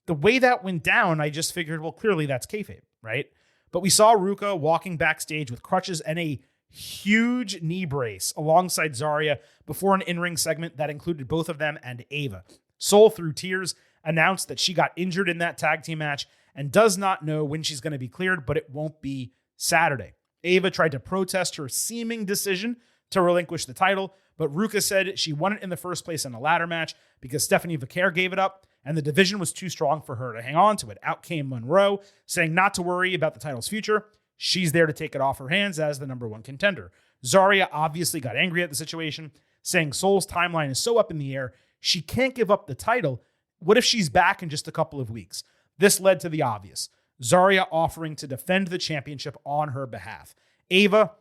the way that went down, I just figured, well, clearly that's kayfabe, right? But we saw Ruca walking backstage with crutches and a huge knee brace alongside Zarya before an in-ring segment that included both of them and Ava. Sol, through tears, announced that she got injured in that tag team match and does not know when she's going to be cleared, but it won't be Saturday. Ava tried to protest her seeming decision to relinquish the title, but Ruca said she won it in the first place in a ladder match because Stephanie Vaquer gave it up, and the division was too strong for her to hang on to it. Out came Monroe, saying not to worry about the title's future. She's there to take it off her hands as the number 1 contender. Zarya obviously got angry at the situation, saying Sol's timeline is so up in the air, she can't give up the title. What if she's back in just a couple of weeks? This led to the obvious. Zarya offering to defend the championship on her behalf. Ava,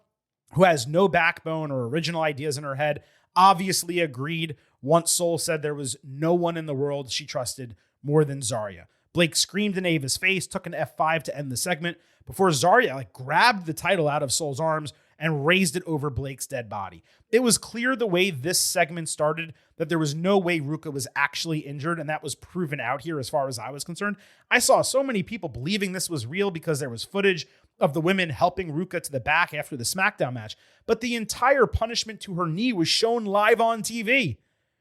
who has no backbone or original ideas in her head, obviously agreed once Sol said there was no one in the world she trusted more than Zarya. Blake screamed in Ava's face, took an F5 to end the segment before Zarya grabbed the title out of Sol's arms and raised it over Blake's dead body. It was clear the way this segment started that there was no way Ruca was actually injured, and that was proven out here as far as I was concerned. I saw so many people believing this was real because there was footage of the women helping Ruca to the back after the SmackDown match, but the entire punishment to her knee was shown live on TV.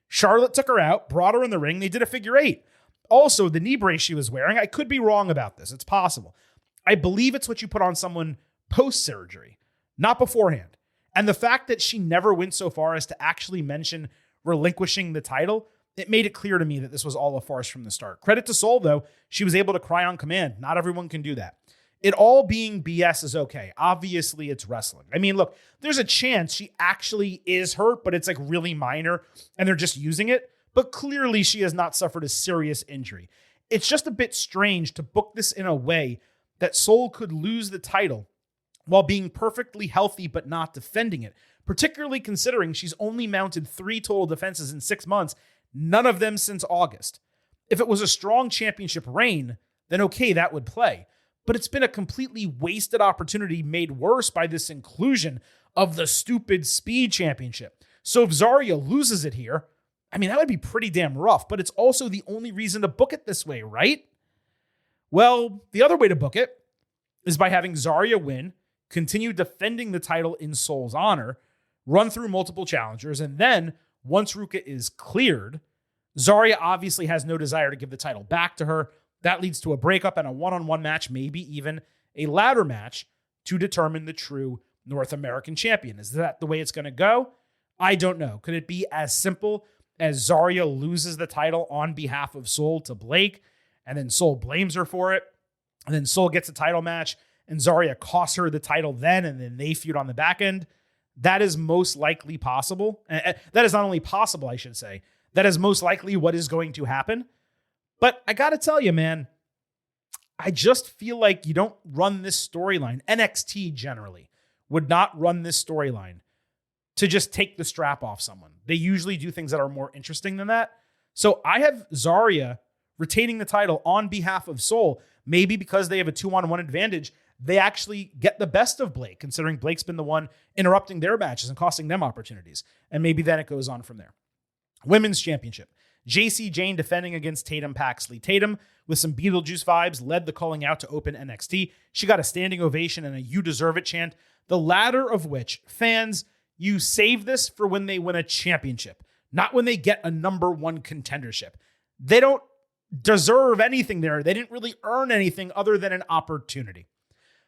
Charlotte took her out, brought her in the ring, they did a figure 8. Also, the knee brace she was wearing, I could be wrong about this, it's possible. I believe it's what you put on someone post-surgery, not beforehand. And the fact that she never went so far as to actually mention relinquishing the title, it made it clear to me that this was all a farce from the start. Credit to Sol, though, she was able to cry on command. Not everyone can do that. It all being BS is okay. Obviously, it's wrestling. I mean, look, there's a chance she actually is hurt, but it's really minor, and they're just using it. but clearly she has not suffered a serious injury. It's just a bit strange to book this in a way that Sol could lose the title while being perfectly healthy but not defending it, particularly considering she's only mounted 3 total defenses in 6 months, none of them since August. If it was a strong championship reign, then okay, that would play. But it's been a completely wasted opportunity made worse by this inclusion of the stupid Speed Championship. So if Zarya loses it here, I mean, that would be pretty damn rough, but it's also the only reason to book it this way, right? Well, the other way to book it is by having Zarya win, continue defending the title in Sol's honor, run through multiple challengers, and then, once Ruka is cleared, Zarya obviously has no desire to give the title back to her. That leads to a breakup and a one-on-one match, maybe even a ladder match to determine the true North American champion. Is that the way it's going to go? I don't know. Could it be as simple as Zarya loses the title on behalf of Sol to Blake, and then Sol blames her for it, and then Sol gets a title match, and Zarya costs her the title then, and then they feud on the back end? That is most likely possible. That is not only possible, I should say. That is most likely what is going to happen. But I got to tell you, man, I just feel like you don't run this storyline. NXT generally would not run this storyline to just take the strap off someone. They usually do things that are more interesting than that. So I have Zarya retaining the title on behalf of Sol, maybe because they have a 2-on-1 advantage. They actually get the best of Blake, considering Blake's been the one interrupting their matches and costing them opportunities. And maybe then it goes on from there. Women's Championship. JC Jane defending against Tatum Paxley. Tatum, with some Beetlejuice vibes, led the calling out to open NXT. She got a standing ovation and a "You deserve it" chant, the latter of which, fans, you save this for when they win a championship, not when they get a number 1 contendership. They don't deserve anything there. They didn't really earn anything other than an opportunity.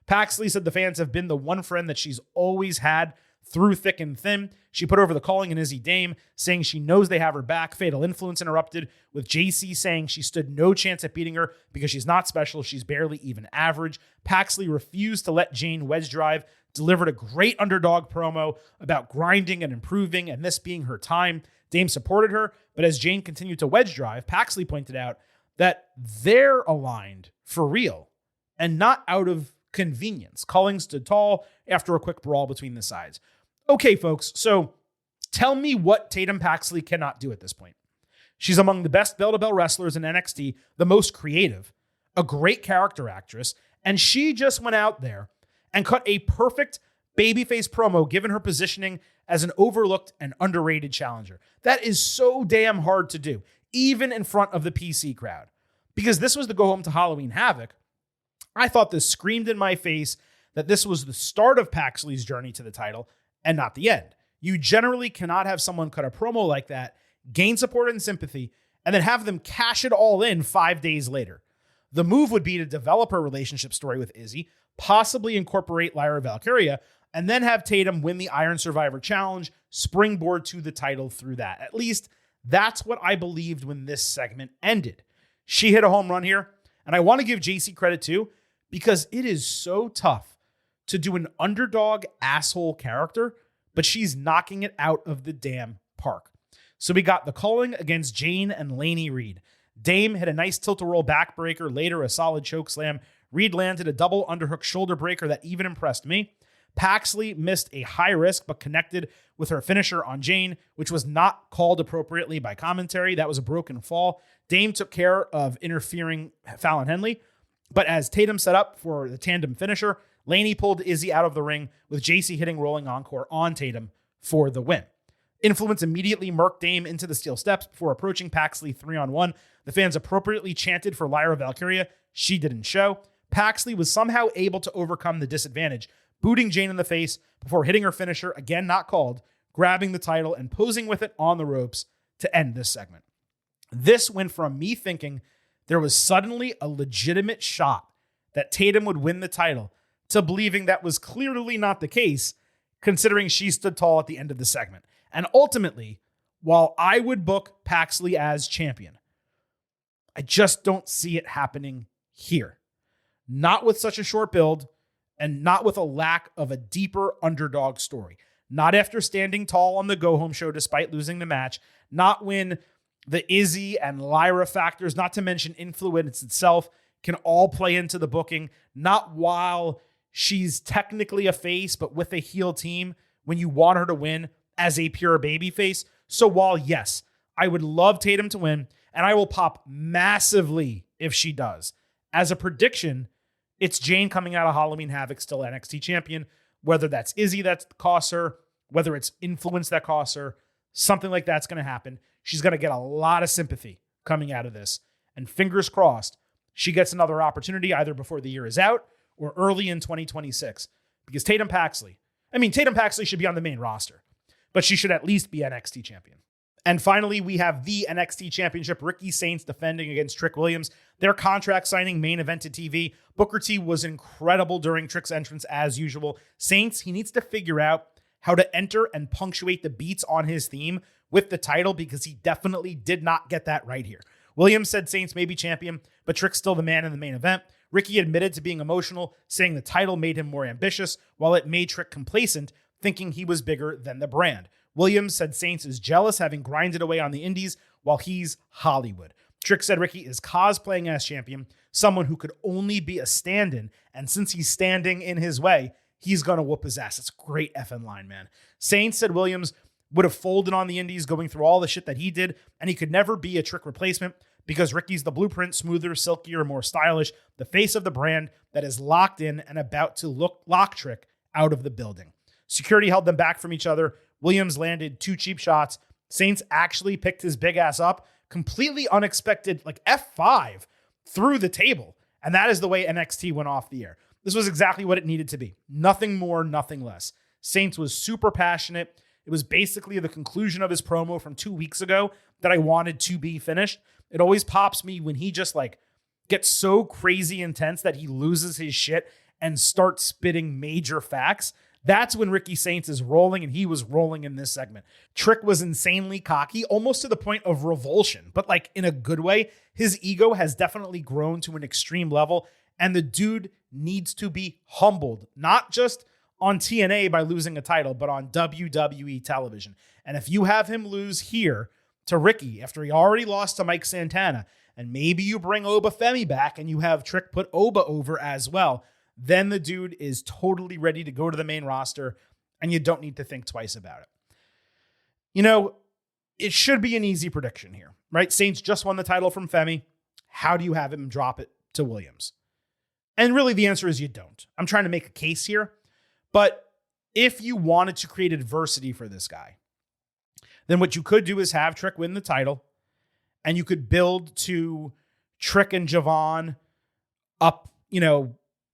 Paxley said the fans have been the one friend that she's always had through thick and thin. She put over the calling and Izzy Dame, saying she knows they have her back. Fatal Influence interrupted, with JC saying she stood no chance at beating her because she's not special. She's barely even average. Paxley refused to let Jane wedge drive, delivered a great underdog promo about grinding and improving and this being her time. Dame supported her, but as Jane continued to wedge drive, Paxley pointed out that they're aligned for real and not out of convenience. Calling stood tall after a quick brawl between the sides. Okay, folks, so tell me what Tatum Paxley cannot do at this point. She's among the best bell-to-bell wrestlers in NXT, the most creative, a great character actress, and she just went out there and cut a perfect babyface promo given her positioning as an overlooked and underrated challenger. That is so damn hard to do, even in front of the PC crowd. Because this was the go home to Halloween Havoc, I thought this screamed in my face that this was the start of Paxley's journey to the title and not the end. You generally cannot have someone cut a promo like that, gain support and sympathy, and then have them cash it all in 5 days later. The move would be to develop her relationship story with Izzy, possibly incorporate Lyra Valkyria, and then have Tatum win the Iron Survivor Challenge, springboard to the title through that. At least that's what I believed when this segment ended. She hit a home run here, and I want to give JC credit too, because it is so tough to do an underdog asshole character, but she's knocking it out of the damn park. So we got the calling against Jane and Lainey Reed. Dame hit a nice tilt-a-roll backbreaker, later a solid choke slam. Reed landed a double underhook shoulder breaker that even impressed me. Paxley missed a high risk but connected with her finisher on Jane, which was not called appropriately by commentary. That was a broken fall. Dame took care of interfering Fallon Henley, but as Tatum set up for the tandem finisher, Lainey pulled Izzy out of the ring with JC hitting rolling encore on Tatum for the win. Influence immediately murked Dame into the steel steps before approaching Paxley 3-on-1. The fans appropriately chanted for Lyra Valkyria. She didn't show. Paxley was somehow able to overcome the disadvantage, booting Jane in the face before hitting her finisher, again not called, grabbing the title and posing with it on the ropes to end this segment. This went from me thinking there was suddenly a legitimate shot that Tatum would win the title to believing that was clearly not the case, considering she stood tall at the end of the segment. And ultimately, while I would book Paxley as champion, I just don't see it happening here. Not with such a short build and not with a lack of a deeper underdog story. Not after standing tall on the go-home show despite losing the match. Not when the Izzy and Lyra factors, not to mention influence itself, can all play into the booking, not while she's technically a face, but with a heel team when you want her to win as a pure babyface. So while, yes, I would love Tatum to win, and I will pop massively if she does. As a prediction, it's Jane coming out of Halloween Havoc still NXT champion, whether that's Izzy that costs her, whether it's influence that costs her, something like that's going to happen. She's going to get a lot of sympathy coming out of this. And fingers crossed, she gets another opportunity either before the year is out or early in 2026. Because Tatum Paxley should be on the main roster, but she should at least be NXT champion. And finally, we have the NXT Championship, Ricky Saints defending against Trick Williams. Their contract signing main evented TV. Booker T was incredible during Trick's entrance as usual. Saints, he needs to figure out how to enter and punctuate the beats on his theme with the title because he definitely did not get that right here. Williams said Saints may be champion, but Trick's still the man in the main event. Ricky admitted to being emotional, saying the title made him more ambitious, while it made Trick complacent, thinking he was bigger than the brand. Williams said Saints is jealous, having grinded away on the indies while he's Hollywood. Trick said Ricky is cosplaying as champion, someone who could only be a stand-in, and since he's standing in his way, he's going to whoop his ass. It's a great effing line, man. Saints said Williams would have folded on the indies going through all the shit that he did, and he could never be a Trick replacement because Ricky's the blueprint, smoother, silkier, more stylish, the face of the brand that is locked in and about to lock Trick out of the building. Security held them back from each other. Williams landed 2 cheap shots. Saints actually picked his big ass up, completely unexpected, like F5 through the table. And that is the way NXT went off the air. This was exactly what it needed to be. Nothing more, nothing less. Saints was super passionate. It was basically the conclusion of his promo from 2 weeks ago that I wanted to be finished. It always pops me when he just like gets so crazy intense that he loses his shit and starts spitting major facts. That's when Ricky Saints is rolling, and he was rolling in this segment. Trick was insanely cocky, almost to the point of revulsion, but like in a good way. His ego has definitely grown to an extreme level, and the dude needs to be humbled, not just on TNA by losing a title, but on WWE television. And if you have him lose here to Ricky after he already lost to Mike Santana, and maybe you bring Oba Femi back and you have Trick put Oba over as well, then the dude is totally ready to go to the main roster, and you don't need to think twice about it. You know, it should be an easy prediction here, right? Saints just won the title from Femi. How do you have him drop it to Williams? And really the answer is you don't. I'm trying to make a case here, but if you wanted to create adversity for this guy, then what you could do is have Trick win the title, and you could build to Trick and Javon up,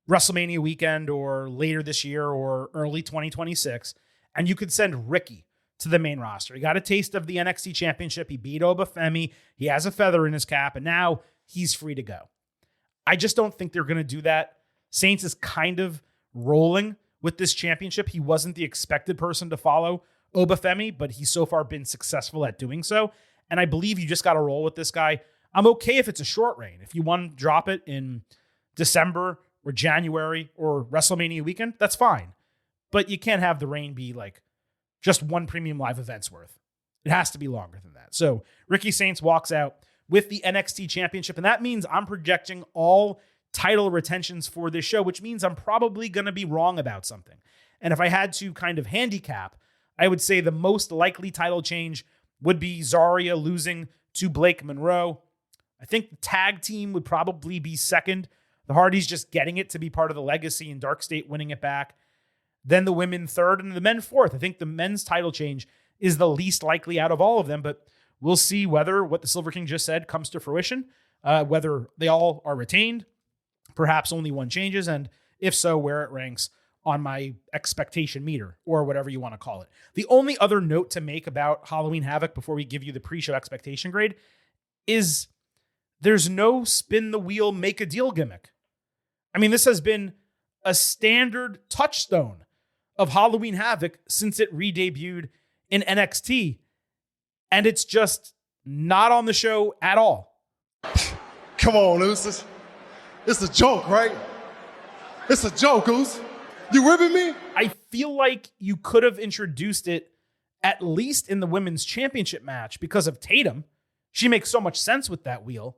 WrestleMania weekend or later this year or early 2026, and you could send Ricky to the main roster. He got a taste of the NXT Championship. He beat Oba Femi. He has a feather in his cap, and now he's free to go. I just don't think they're going to do that. Saints is kind of rolling with this championship. He wasn't the expected person to follow Oba Femi, but he's so far been successful at doing so, and I believe you just got to roll with this guy. I'm okay if it's a short reign. If you want to drop it in December or January or WrestleMania weekend, that's fine. But you can't have the reign be like just one premium live event's worth. It has to be longer than that. So Ricky Saints walks out with the NXT Championship, and that means I'm projecting all title retentions for this show, which means I'm probably going to be wrong about something. And if I had to kind of handicap, I would say the most likely title change would be Zarya losing to Blake Monroe. I think the tag team would probably be second. The Hardys just getting it to be part of the legacy, and Dark State winning it back. Then the women third and the men fourth. I think the men's title change is the least likely out of all of them, but we'll see whether what the Silver King just said comes to fruition, whether they all are retained, perhaps only one changes, and if so, where it ranks on my expectation meter or whatever you want to call it. The only other note to make about Halloween Havoc before we give you the pre-show expectation grade is there's no spin the wheel, make a deal gimmick. I mean, this has been a standard touchstone of Halloween Havoc since it re-debuted in NXT, and it's just not on the show at all. Come on, Ooses. It's a joke, right? It's a joke, Oos. You ribbing me? I feel like you could have introduced it at least in the women's championship match because of Tatum. She makes so much sense with that wheel,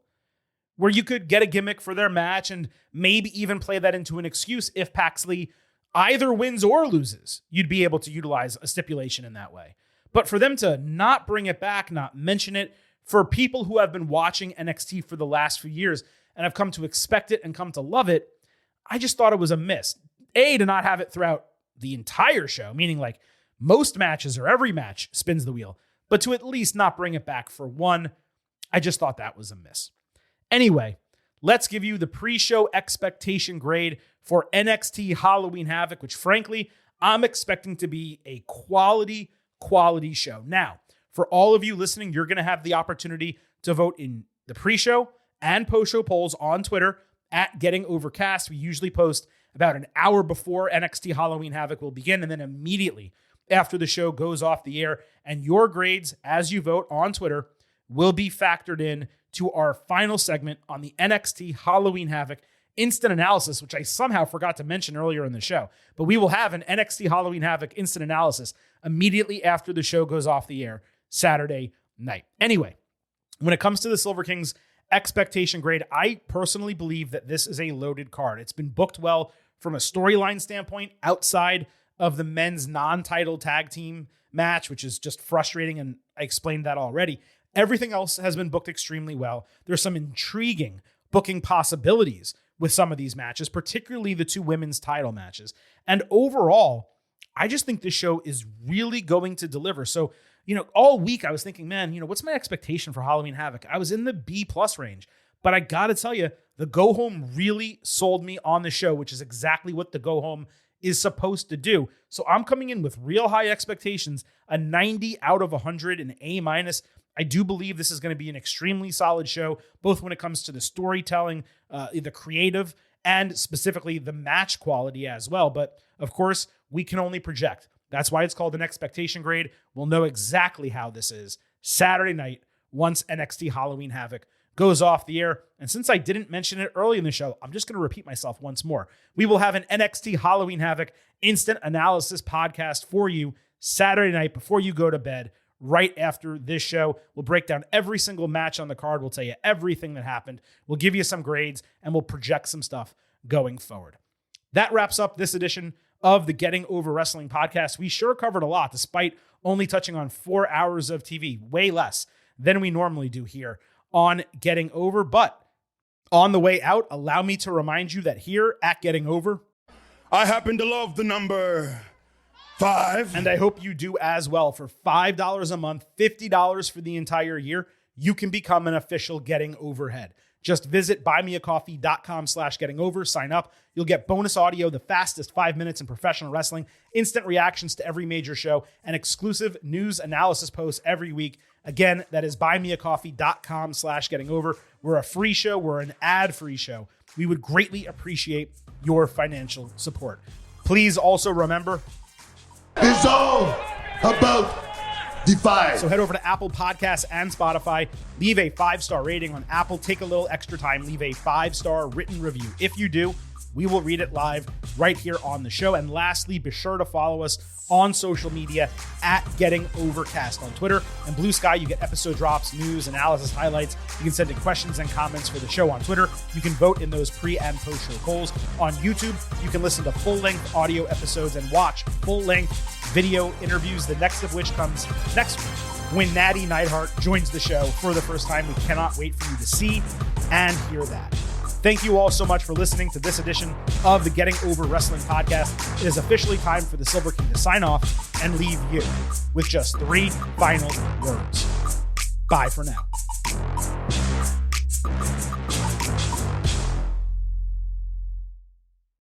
where you could get a gimmick for their match and maybe even play that into an excuse if Paxley either wins or loses. You'd be able to utilize a stipulation in that way. But for them to not bring it back, not mention it, for people who have been watching NXT for the last few years and have come to expect it and come to love it, I just thought it was a miss. To not have it throughout the entire show, meaning like most matches or every match spins the wheel, but to at least not bring it back for one, I just thought that was a miss. Anyway, let's give you the pre-show expectation grade for NXT Halloween Havoc, which frankly, I'm expecting to be a quality show. Now, for all of you listening, you're going to have the opportunity to vote in the pre-show and post-show polls on Twitter at Getting Overcast. We usually post about an hour before NXT Halloween Havoc will begin, and then immediately after the show goes off the air. And your grades, as you vote on Twitter, will be factored in to our final segment on the NXT Halloween Havoc instant analysis, which I somehow forgot to mention earlier in the show. But we will have an NXT Halloween Havoc instant analysis immediately after the show goes off the air Saturday night. Anyway, when it comes to the Silver Kings expectation grade, I personally believe that this is a loaded card. It's been booked well from a storyline standpoint outside of the men's non-title tag team match, which is just frustrating, and I explained that already. Everything else has been booked extremely well. There's some intriguing booking possibilities with some of these matches, particularly the two women's title matches. And overall, I just think this show is really going to deliver. So, all week I was thinking, man, what's my expectation for Halloween Havoc? I was in the B+ range, but I got to tell you, the go home really sold me on the show, which is exactly what the go home is supposed to do. So I'm coming in with real high expectations, a 90 out of 100, an A-. I do believe this is going to be an extremely solid show, both when it comes to the storytelling, the creative, and specifically the match quality as well. But of course, we can only project. That's why it's called an expectation grade. We'll know exactly how this is Saturday night once NXT Halloween Havoc goes off the air. And since I didn't mention it early in the show, I'm just going to repeat myself once more. We will have an NXT Halloween Havoc instant analysis podcast for you Saturday night before you go to bed. Right after this show, we'll break down every single match on the card. We'll tell you everything that happened. We'll give you some grades, and we'll project some stuff going forward. That wraps up this edition of the Getting Over Wrestling podcast. We sure covered a lot, despite only touching on 4 hours of TV, way less than we normally do here on Getting Over. But on the way out, allow me to remind you that here at Getting Over, I happen to love the number 5. And I hope you do as well. For $5 a month, $50 for the entire year, you can become an official Getting Overhead. Just visit buymeacoffee.com/gettingover, sign up. You'll get bonus audio, the fastest 5 minutes in professional wrestling, instant reactions to every major show, and exclusive news analysis posts every week. Again, that is buymeacoffee.com/gettingover. We're a free show. We're an ad-free show. We would greatly appreciate your financial support. Please also remember, It's all about Defy. so head over to Apple Podcasts and Spotify. Leave a 5-star rating on Apple. Take a little extra time. Leave a 5-star written review. If you do, we will read it live right here on the show. And lastly, be sure to follow us on social media at Getting Overcast on Twitter and Blue Sky. You get episode drops, news, analysis, highlights. You can send in questions and comments for the show on Twitter. You can vote in those pre and post show polls on YouTube. You can listen to full-length audio episodes and watch full-length video interviews, the next of which comes next week when Natty Neidhart joins the show for the first time. We cannot wait for you to see and hear that. Thank you all so much for listening to this edition of the Getting Over Wrestling podcast. It is officially time for the Silver King to sign off and leave you with just 3 final words. Bye for now.